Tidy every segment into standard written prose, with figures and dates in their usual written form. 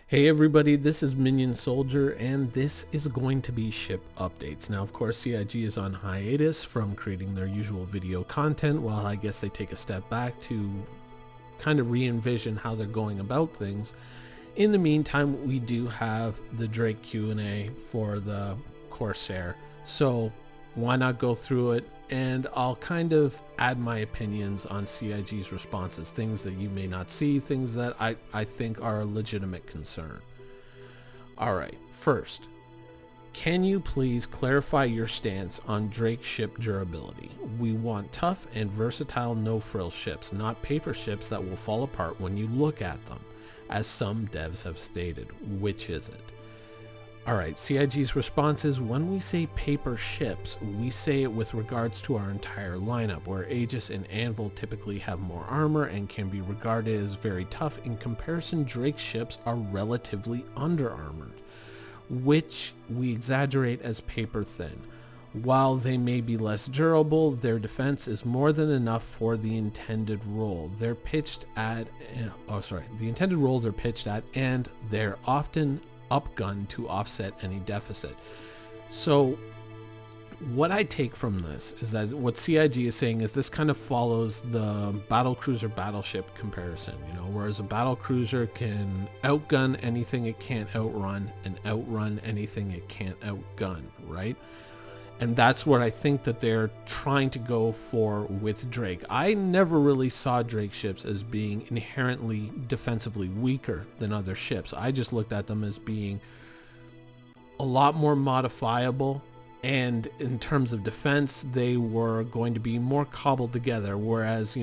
Hey everybody, this is Minion Soldier, and this is going to be ship updates. Now, of course, CIG is on hiatus from creating their usual video content, while I guess they take a step back to kind of re-envision how they're going about things. In the meantime, we do have the Drake Q&A for the Corsair, so why not go through it, and I'll kind of add my opinions on CIG's responses, things that you may not see, things that I think are a legitimate concern. Alright, first, can you please clarify your stance on Drake ship durability? We want tough and versatile no-frill ships, not paper ships that will fall apart when you look at them, as some devs have stated. Which is it? Alright, CIG's response is, when we say paper ships, we say it with regards to our entire lineup, where Aegis and Anvil typically have more armor and can be regarded as very tough. In comparison, Drake ships are relatively under-armored, which we exaggerate as paper thin. While they may be less durable, their defense is more than enough for the intended role they're pitched at, and they're often upgunned to offset any deficit. So what I take from this is that what CIG is saying is this kind of follows the battlecruiser battleship comparison, whereas a battlecruiser can outgun anything it can't outrun and outrun anything it can't outgun, right? And that's what I think that they're trying to go for with Drake. I never really saw Drake ships as being inherently defensively weaker than other ships. I just looked at them as being a lot more modifiable, and in terms of defense, they were going to be more cobbled together, whereas,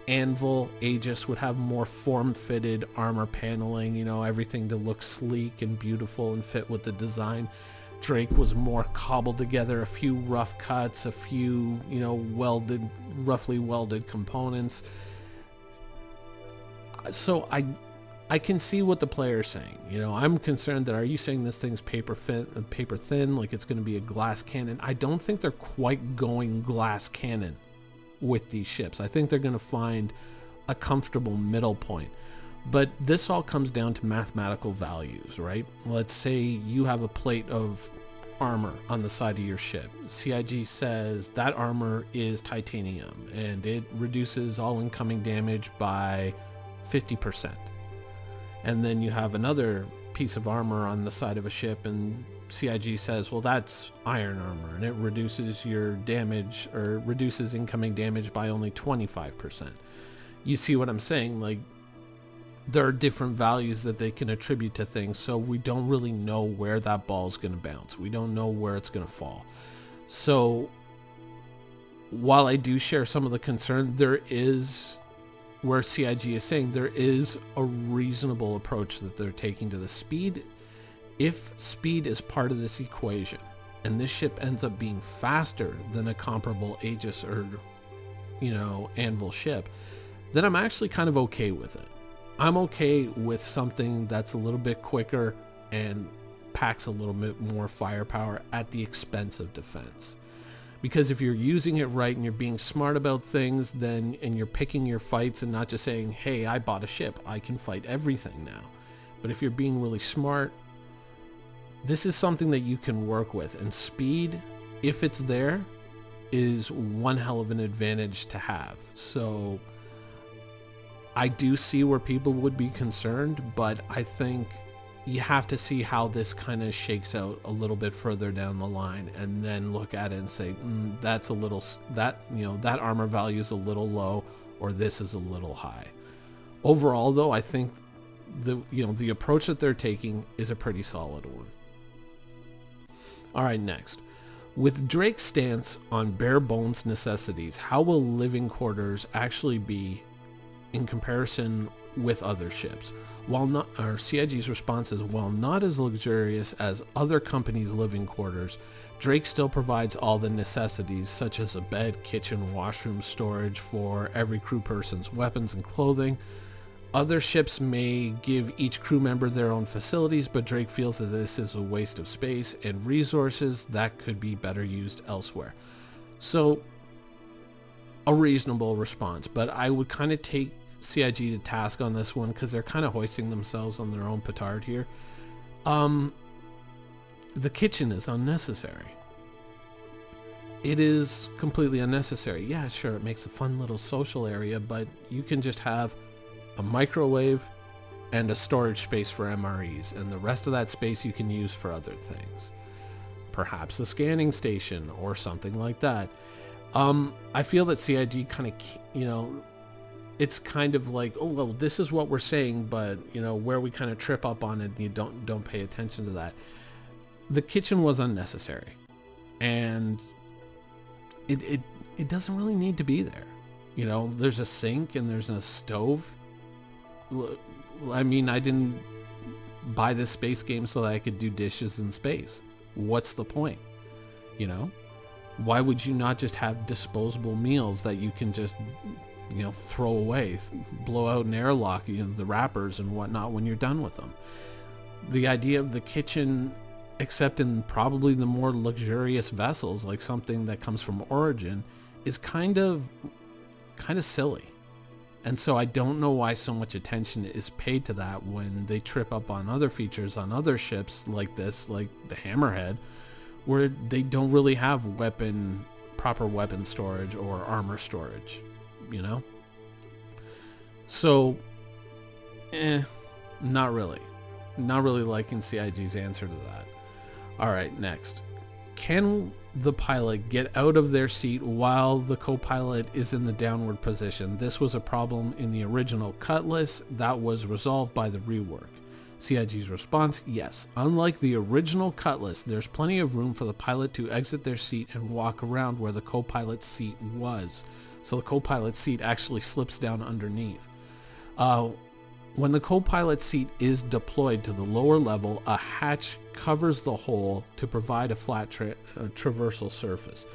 Anvil, Aegis would have more form-fitted armor paneling, everything to look sleek and beautiful and fit with the design. Drake was more cobbled together, a few rough cuts, a few, roughly welded components. So I can see what the player's saying. I'm concerned that, are you saying this thing's paper thin, like it's going to be a glass cannon? I don't think they're quite going glass cannon with these ships. I think they're going to find a comfortable middle point. But this all comes down to mathematical values, right? Let's say you have a plate of armor on the side of your ship. CIG says that armor is titanium and it reduces all incoming damage by 50%. And then you have another piece of armor on the side of a ship and CIG says, well, that's iron armor and it reduces your damage, or reduces incoming damage, by only 25%. You see what I'm saying? Like, there are different values that they can attribute to things, so we don't really know where that ball is going to bounce. We don't know where it's going to fall. So while I do share some of the concern, there is, where CIG is saying, there is a reasonable approach that they're taking to the speed. If speed is part of this equation and this ship ends up being faster than a comparable Aegis or Anvil ship, then I'm actually kind of okay with it. I'm okay with something that's a little bit quicker and packs a little bit more firepower at the expense of defense. Because if you're using it right and you're being smart about things, and you're picking your fights and not just saying, hey, I bought a ship, I can fight everything now. But if you're being really smart, this is something that you can work with. And speed, if it's there, is one hell of an advantage to have. So I do see where people would be concerned, but I think you have to see how this kind of shakes out a little bit further down the line, and then look at it and say, that's a little, that armor value is a little low, or this is a little high. Overall, though, I think the approach that they're taking is a pretty solid one. All right, next. With Drake's stance on bare bones necessities, how will living quarters actually be in comparison with other ships? CIG's response is, while not as luxurious as other companies' living quarters, Drake still provides all the necessities, such as a bed, kitchen, washroom, storage for every crew person's weapons and clothing. Other ships may give each crew member their own facilities, but Drake feels that this is a waste of space and resources that could be better used elsewhere. So, a reasonable response, but I would kind of take CIG to task on this one because they're kind of hoisting themselves on their own petard here. The kitchen is unnecessary. It is completely unnecessary. Yeah, sure, it makes a fun little social area, but you can just have a microwave and a storage space for MREs, and the rest of that space you can use for other things. Perhaps a scanning station or something like that. I feel that CIG kind of, it's kind of like, oh, well, this is what we're saying, but, where we kind of trip up on it, you don't pay attention to that. The kitchen was unnecessary, and it doesn't really need to be there. There's a sink and there's a stove. I mean, I didn't buy this space game so that I could do dishes in space. What's the point? Why would you not just have disposable meals that you can just, throw away, blow out an airlock, the wrappers and whatnot when you're done with them? The idea of the kitchen, except in probably the more luxurious vessels, like something that comes from Origin, is kind of silly. And so I don't know why so much attention is paid to that when they trip up on other features on other ships like this, like the Hammerhead, where they don't really have proper weapon storage or armor storage, So, not really. Not really liking CIG's answer to that. All right, next. Can the pilot get out of their seat while the co-pilot is in the downward position? This was a problem in the original Cutlass that was resolved by the rework. CIG's response, yes. Unlike the original Cutlass, there's plenty of room for the pilot to exit their seat and walk around where the co-pilot's seat was. So the co-pilot's seat actually slips down underneath. When the co-pilot seat is deployed to the lower level, a hatch covers the hole to provide a flat traversal surface.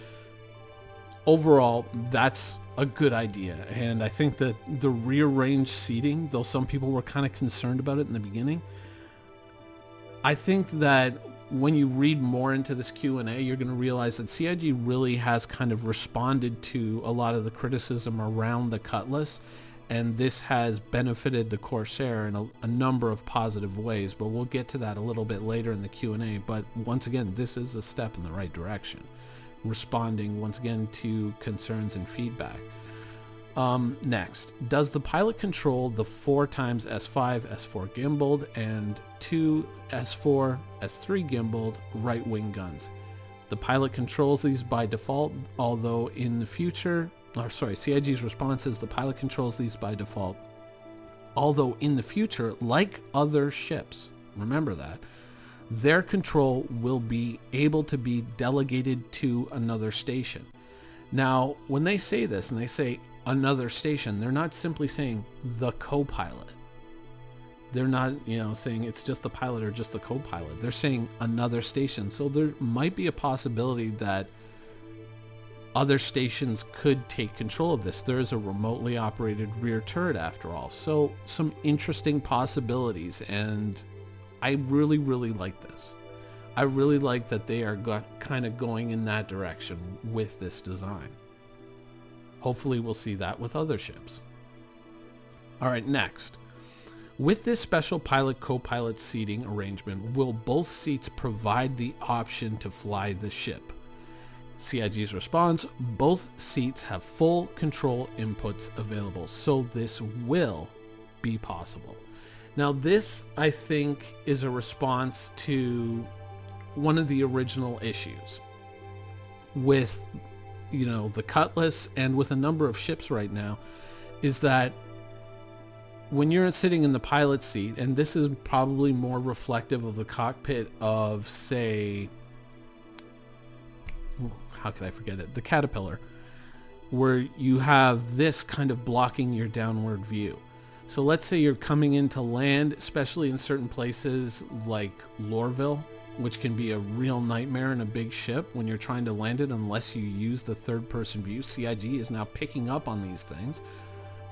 Overall, that's a good idea, and I think that the rearranged seating, though some people were kind of concerned about it in the beginning, I think that when you read more into this Q&A, you're going to realize that CIG really has kind of responded to a lot of the criticism around the Cutlass, and this has benefited the Corsair in a number of positive ways, but we'll get to that a little bit later in the Q&A. But once again, this is a step in the right direction, responding once again to concerns and feedback. Next, does the pilot control the 4x S5, S4 gimbaled, and 2 S4, S3 gimbaled right wing guns? The pilot controls these by default, although in the future, CIG's response is the pilot controls these by default, although in the future, like other ships, remember that, their control will be able to be delegated to another station. Now, when they say this and they say another station, they're not simply saying the co-pilot. They're not, saying it's just the pilot or just the co-pilot. They're saying another station. So there might be a possibility that other stations could take control of this. There is a remotely operated rear turret after all. So some interesting possibilities, and I really, really like this. I really like that they are kind of going in that direction with this design. Hopefully we'll see that with other ships. All right, next. With this special pilot-co-pilot seating arrangement, will both seats provide the option to fly the ship? CIG's response, both seats have full control inputs available, so this will be possible. Now this, I think, is a response to one of the original issues with, the Cutlass and with a number of ships right now, is that when you're sitting in the pilot seat, and this is probably more reflective of the cockpit of, say, how could I forget it? The Caterpillar, where you have this kind of blocking your downward view. So let's say you're coming into land, especially in certain places like Lorville, which can be a real nightmare in a big ship when you're trying to land it unless you use the third person view. CIG is now picking up on these things,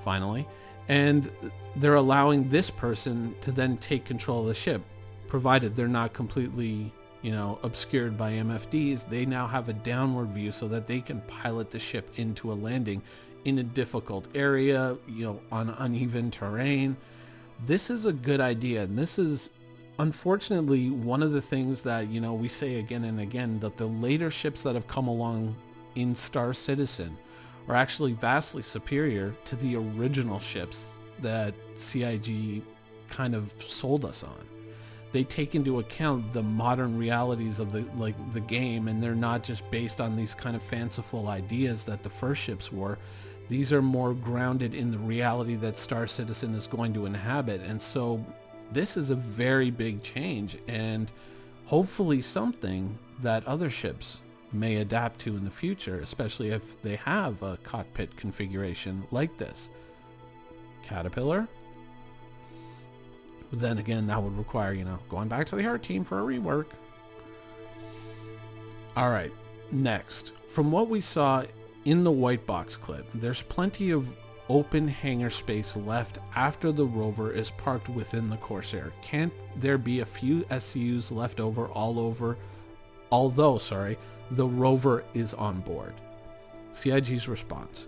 finally, and they're allowing this person to then take control of the ship, provided they're not completely obscured by MFDs. They now have a downward view so that they can pilot the ship into a landing in a difficult area, on uneven terrain. This is a good idea, and this is unfortunately one of the things that, we say again and again, that the later ships that have come along in Star Citizen are actually vastly superior to the original ships that CIG kind of sold us on. They take into account the modern realities of the game, and they're not just based on these kind of fanciful ideas that the first ships were. These are more grounded in the reality that Star Citizen is going to inhabit. And so this is a very big change, and hopefully something that other ships may adapt to in the future, especially if they have a cockpit configuration like this. Caterpillar. But then again, that would require, going back to the art team for a rework. All right, next. From what we saw in the white box clip, there's plenty of open hangar space left after the rover is parked within the Corsair. Can't there be a few SCUs left over although the rover is on board? CIG's response: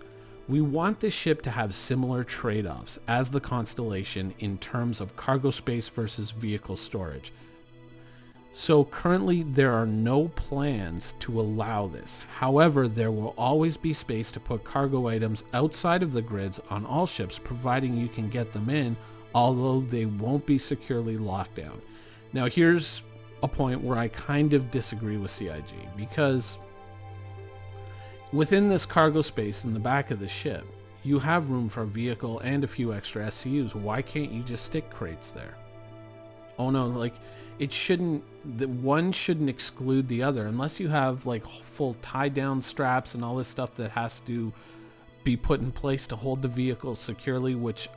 we want the ship to have similar trade-offs as the Constellation in terms of cargo space versus vehicle storage. So currently there are no plans to allow this. However, there will always be space to put cargo items outside of the grids on all ships, providing you can get them in, although they won't be securely locked down. Now here's a point where I kind of disagree with CIG, because within this cargo space in the back of the ship, you have room for a vehicle and a few extra SCUs. Why can't you just stick crates there? Oh no, it shouldn't, the one shouldn't exclude the other, unless you have full tie down straps and all this stuff that has to be put in place to hold the vehicle securely, which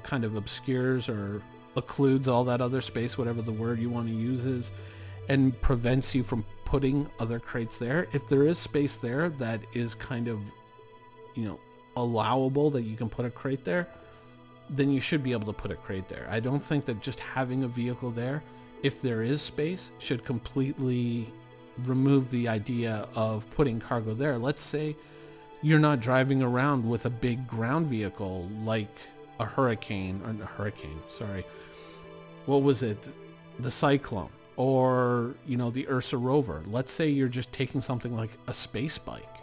kind of obscures or occludes all that other space, whatever the word you want to use is, and prevents you from putting other crates there. If there is space there that is kind of allowable, that you can put a crate there, then you should be able to put a crate there. I don't think that just having a vehicle there, if there is space, should completely remove the idea of putting cargo there. Let's say you're not driving around with a big ground vehicle like a Hurricane, what was it? The Cyclone, or, the Ursa rover. Let's say you're just taking something like a space bike.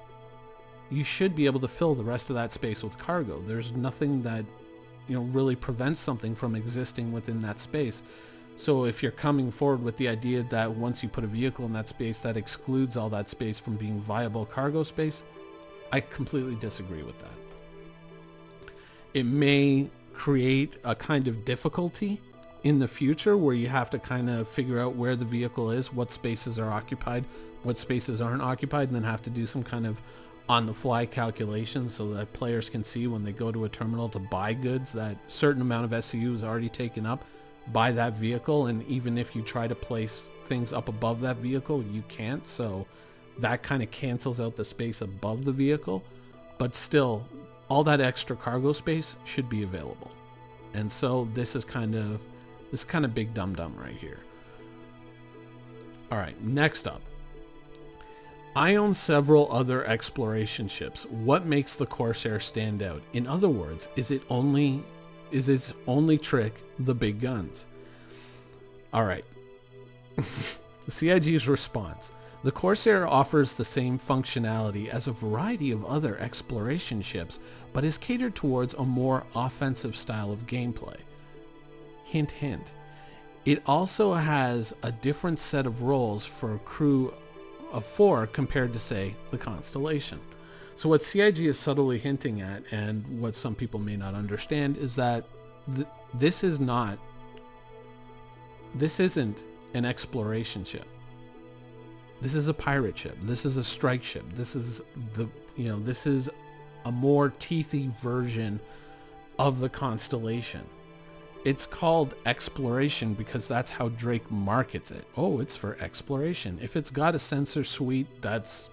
You should be able to fill the rest of that space with cargo. There's nothing that, really prevents something from existing within that space. So if you're coming forward with the idea that once you put a vehicle in that space, that excludes all that space from being viable cargo space, I completely disagree with that. It may create a kind of difficulty in the future where you have to kind of figure out where the vehicle is, what spaces are occupied, what spaces aren't occupied, and then have to do some kind of on-the-fly calculations so that players can see when they go to a terminal to buy goods that certain amount of SCU is already taken up by that vehicle, and even if you try to place things up above that vehicle, you can't. So that kind of cancels out the space above the vehicle, but still all that extra cargo space should be available. And so this is kind of big dum-dum right here. All right, next up. I own several other exploration ships. What makes the Corsair stand out? In other words, is its only trick the big guns? All right. CIG's response: the Corsair offers the same functionality as a variety of other exploration ships, but is catered towards a more offensive style of gameplay. Hint, hint. It also has a different set of roles for a crew of 4 compared to, say, the Constellation. So what CIG is subtly hinting at, and what some people may not understand, is that this isn't an exploration ship. This is a pirate ship. This is a strike ship. This is this is a more teethy version of the Constellation. It's called exploration because that's how Drake markets it. Oh, it's for exploration. If it's got a sensor suite that's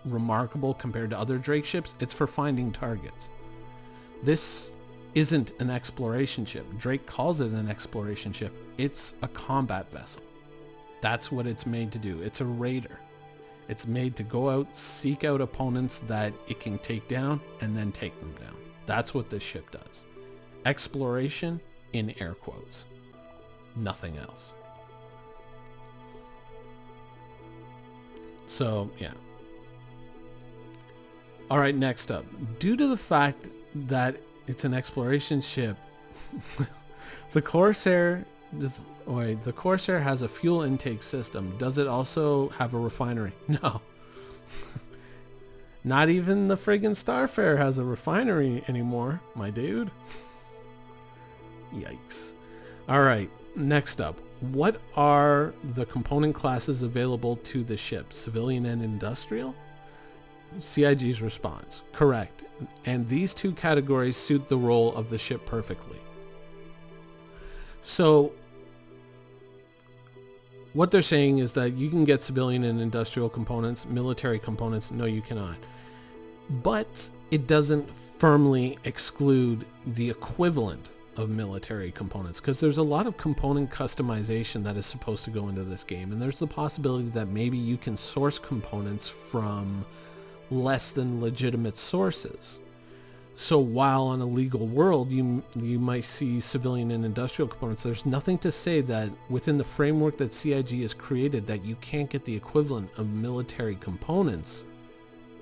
remarkable compared to other Drake ships, it's for finding targets. This isn't an exploration ship. Drake calls it an exploration ship. It's a combat vessel. That's what it's made to do. It's a raider. It's made to go out, seek out opponents that it can take down, and then take them down. That's what this ship does. Exploration in air quotes. Nothing else. So, yeah. All right, next up. Due to the fact that it's an exploration ship, the Corsair has a fuel intake system. Does it also have a refinery? No. Not even the friggin' Starfare has a refinery anymore, my dude. Yikes. All right, next up. What are the component classes available to the ship? Civilian and industrial? CIG's response: correct. And these two categories suit the role of the ship perfectly. So what they're saying is that you can get civilian and industrial components, military components. No, you cannot. But it doesn't firmly exclude the equivalent of military components, because there's a lot of component customization that is supposed to go into this game, and there's the possibility that maybe you can source components from less than legitimate sources. So while on a legal world you might see civilian and industrial components, there's nothing to say that within the framework that CIG has created that you can't get the equivalent of military components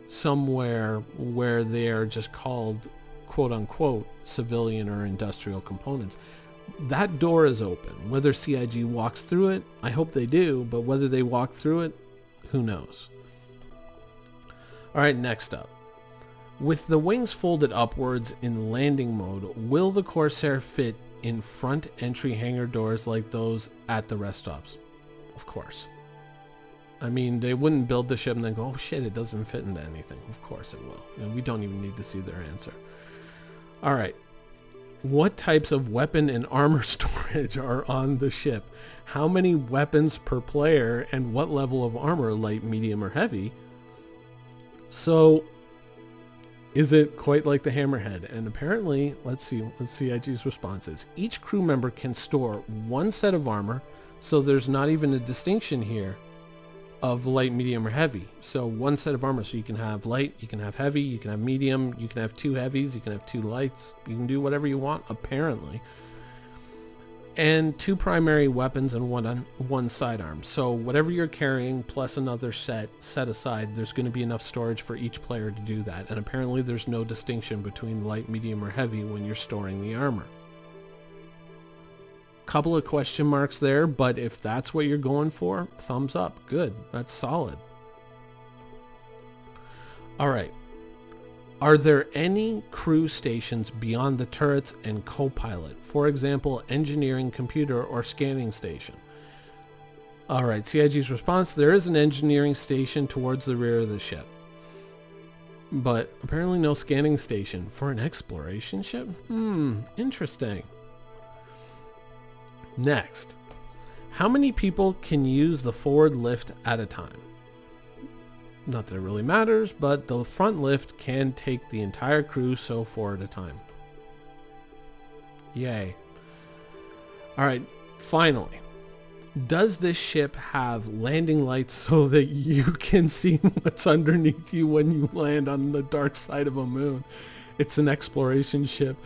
somewhere where they are just called quote unquote civilian or industrial components. That door is open. Whether CIG walks through it, I hope they do, but whether they walk through it, who knows? All right, next up. With the wings folded upwards in landing mode, will the Corsair fit in front entry hangar doors like those at the rest stops? Of course. I mean, they wouldn't build the ship and then go, oh shit, it doesn't fit into anything. Of course it will. And we don't even need to see their answer. All right. What types of weapon and armor storage are on the ship? How many weapons per player, and what level of armor, light, medium, or heavy? So, is it quite like the Hammerhead? And apparently, let's see what CIG's response is. Each crew member can store one set of armor, so there's not even a distinction here of light, medium, or heavy. So one set of armor, so you can have light, you can have heavy, you can have medium, you can have two heavies, you can have two lights, you can do whatever you want, apparently. And two primary weapons and one sidearm. So whatever you're carrying plus another set aside, there's going to be enough storage for each player to do that. And apparently there's no distinction between light, medium, or heavy when you're storing the armor. Couple of question marks there, but if that's what you're going for, thumbs up. Good. That's solid. All right. Are there any crew stations beyond the turrets and co-pilot? For example, engineering, computer, or scanning station? All right, CIG's response: there is an engineering station towards the rear of the ship, but apparently no scanning station for an exploration ship? Interesting. Next, how many people can use the forward lift at a time? Not that it really matters, but the front lift can take the entire crew, so 4 at a time. Yay. Alright, finally. Does this ship have landing lights so that you can see what's underneath you when you land on the dark side of a moon? It's an exploration ship.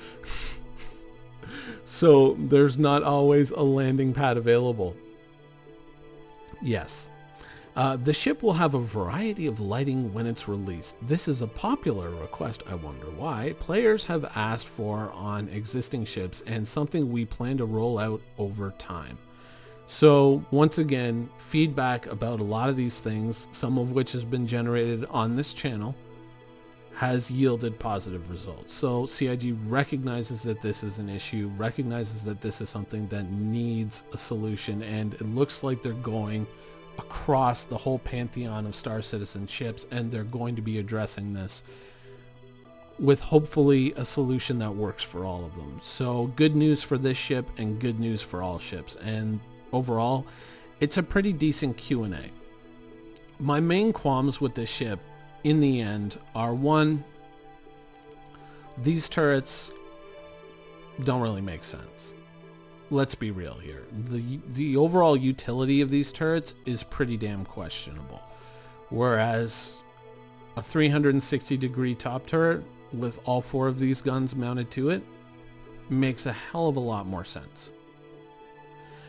So there's not always a landing pad available. Yes. The ship will have a variety of lighting when it's released. This is a popular request, I wonder why, players have asked for on existing ships, and something we plan to roll out over time. So once again, feedback about a lot of these things, some of which has been generated on this channel, has yielded positive results. So CIG recognizes that this is an issue, recognizes that this is something that needs a solution, and it looks like they're going across the whole pantheon of Star Citizen ships, and they're going to be addressing this with hopefully a solution that works for all of them. So good news for this ship and good news for all ships, and overall it's a pretty decent Q&A. My main qualms with this ship in the end are, one, these turrets don't really make sense. Let's be real here. The overall utility of these turrets is pretty damn questionable. Whereas a 360-degree top turret with all 4 of these guns mounted to it makes a hell of a lot more sense.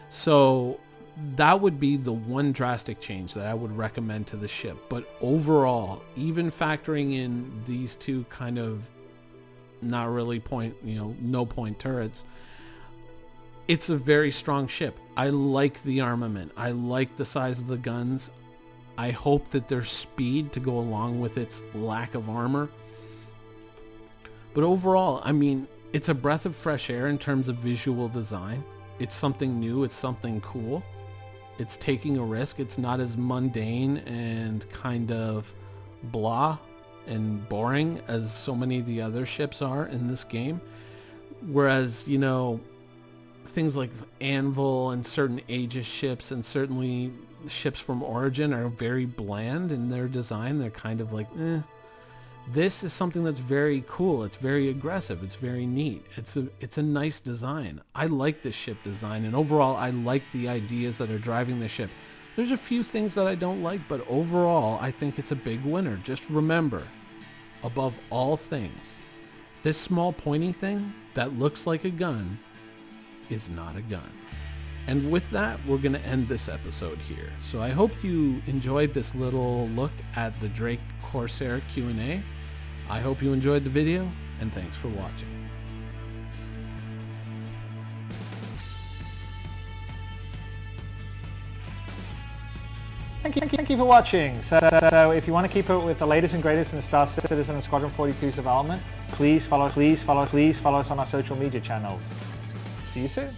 So that would be the one drastic change that I would recommend to the ship. But overall, even factoring in these two kind of not really no point turrets, it's a very strong ship. I like the armament. I like the size of the guns. I hope that there's speed to go along with its lack of armor. But overall, I mean, it's a breath of fresh air in terms of visual design. It's something new. It's something cool. It's taking a risk. It's not as mundane and kind of blah and boring as so many of the other ships are in this game. Whereas, you know, things like Anvil and certain Aegis ships and certainly ships from Origin are very bland in their design. They're kind of like, eh. This is something that's very cool. It's very aggressive. It's very neat. It's a nice design. I like this ship design, and overall I like the ideas that are driving the ship. There's a few things that I don't like, but overall I think it's a big winner. Just remember, above all things, this small pointy thing that looks like a gun is not a gun. And with that, we're going to end this episode here. So I hope you enjoyed this little look at the Drake Corsair Q&A. I hope you enjoyed the video, and thanks for watching. Thank you for watching. So if you want to keep up with the latest and greatest in the Star Citizen and Squadron 42's development, please follow us on our social media channels. See you soon.